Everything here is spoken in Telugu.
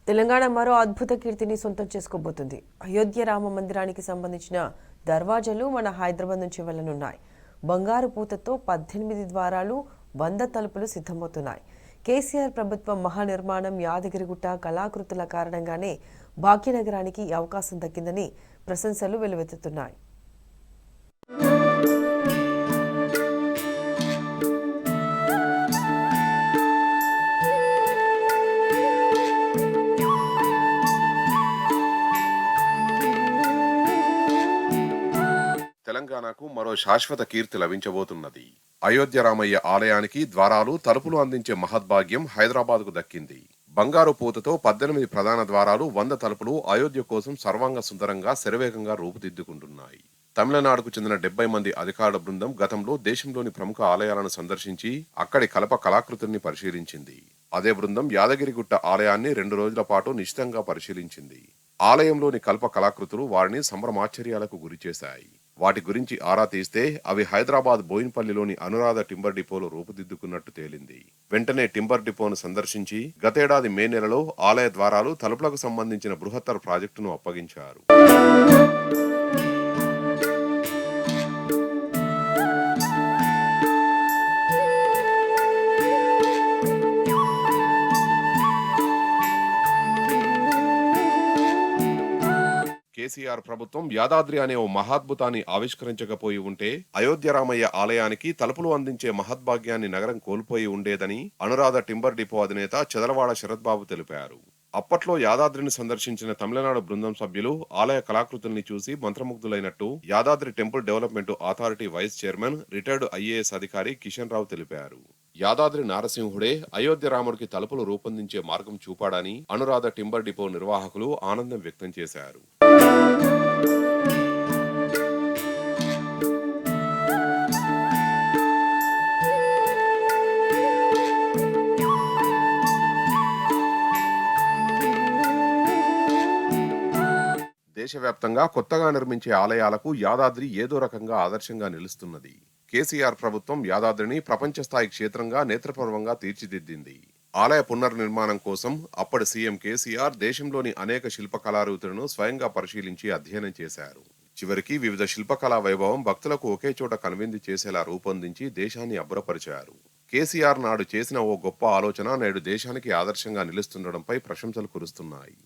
తెలంగాణ మరో అద్భుత కీర్తిని సొంతం చేసుకోబోతుంది. అయోధ్య రామ మందిరానికి సంబంధించిన దర్వాజాలు మన హైదరాబాద్ నుంచి వెళ్లనున్నాయి. బంగారు పూతతో 18 ద్వారాలు, 100 తలుపులు సిద్ధమవుతున్నాయి. కేసీఆర్ ప్రభుత్వం మహానిర్మాణం, యాదగిరిగుట్ట కళాకృతుల కారణంగానే భాగ్యనగరానికి ఈ అవకాశం దక్కిందని ప్రశంసలు వెల్లువెత్తుతున్నాయి. తెలంగాణకు మరో శాశ్వత కీర్తి లభించబోతున్నది. అయోధ్య రామయ్య ఆలయానికి ద్వారాలు, తలుపులు అందించే మహద్భాగ్యం హైదరాబాద్కు దక్కింది. బంగారు పూతతో 18 ప్రధాన ద్వారాలు, 100 తలుపులు అయోధ్య కోసం సర్వాంగ సుందరంగా శరవేగంగా రూపుదిద్దుకుంటున్నాయి. తమిళనాడుకు చెందిన 70 మంది అధికారుల బృందం గతంలో దేశంలోని ప్రముఖ ఆలయాలను సందర్శించి అక్కడి కలప కళాకృతుల్ని పరిశీలించింది. అదే బృందం యాదగిరిగుట్ట ఆలయాన్ని 2 రోజుల పాటు నిశితంగా పరిశీలించింది. ఆలయంలోని కల్ప కళాకృతులు వారిని సంభ్రమాశ్చర్యాలకు గురిచేశాయి. వాటి గురించి ఆరా తీస్తే అవి హైదరాబాద్ బోయిన్పల్లిలోని అనురాధ టింబర్ డిపోలో రూపుదిద్దుకున్నట్టు తేలింది. వెంటనే టింబర్ డిపోను సందర్శించి గతేడాది మే నెలలో ఆలయ ద్వారాలు, తలుపులకు సంబంధించిన బృహత్తర ప్రాజెక్టును అప్పగించారు. కేసీఆర్ ప్రభుత్వం యాదాద్రి అనే ఓ మహాద్భుతాన్ని ఆవిష్కరించకపోయి ఉంటే అయోధ్య రామయ్య ఆలయానికి తలుపులు అందించే మహద్భాగ్యాన్ని నగరం కోల్పోయి ఉండేదని అనురాధ టింబర్ డిపో అధినేత చదలవాడ శరత్ బాబు తెలిపారు. అప్పట్లో యాదాద్రిని సందర్శించిన తమిళనాడు బృందం సభ్యులు ఆలయ కళాకృతుల్ని చూసి మంత్రముగ్ధులైనట్టు Yadadri temple development authority vice chairman, retired IAS అధికారి కిషన్ రావు తెలిపారు. యాదాద్రి నారసింహుడే అయోధ్య రాముడికి తలుపులు రూపొందించే మార్గం చూపాడని అనురాధ టింబర్ డిపో నిర్వాహకులు ఆనందం వ్యక్తం చేశారు. దేశవ్యాప్తంగా కొత్తగా నిర్మించే ఆలయాలకు యాదాద్రి ఏదో రకంగా ఆదర్శంగా నిలుస్తున్నది. కేసీఆర్ ప్రభుత్వం యాదాద్రిని ప్రపంచ స్థాయి క్షేత్రంగా నేత్రపర్వంగా తీర్చిదిద్దింది. ఆలయ పునర్నిర్మాణం కోసం అప్పటి సీఎం కేసీఆర్ దేశంలోని అనేక శిల్పకళారూతులను స్వయంగా పరిశీలించి అధ్యయనం చేశారు. చివరికి వివిధ శిల్పకళా వైభవం భక్తులకు ఒకే చోట కనువిందు చేసేలా రూపొందించి దేశాన్ని అబ్బురపరిచారు. కేసీఆర్ నాడు చేసిన ఓ గొప్ప ఆలోచన నేడు దేశానికి ఆదర్శంగా నిలుస్తుండడంపై ప్రశంసలు కురుస్తున్నాయి.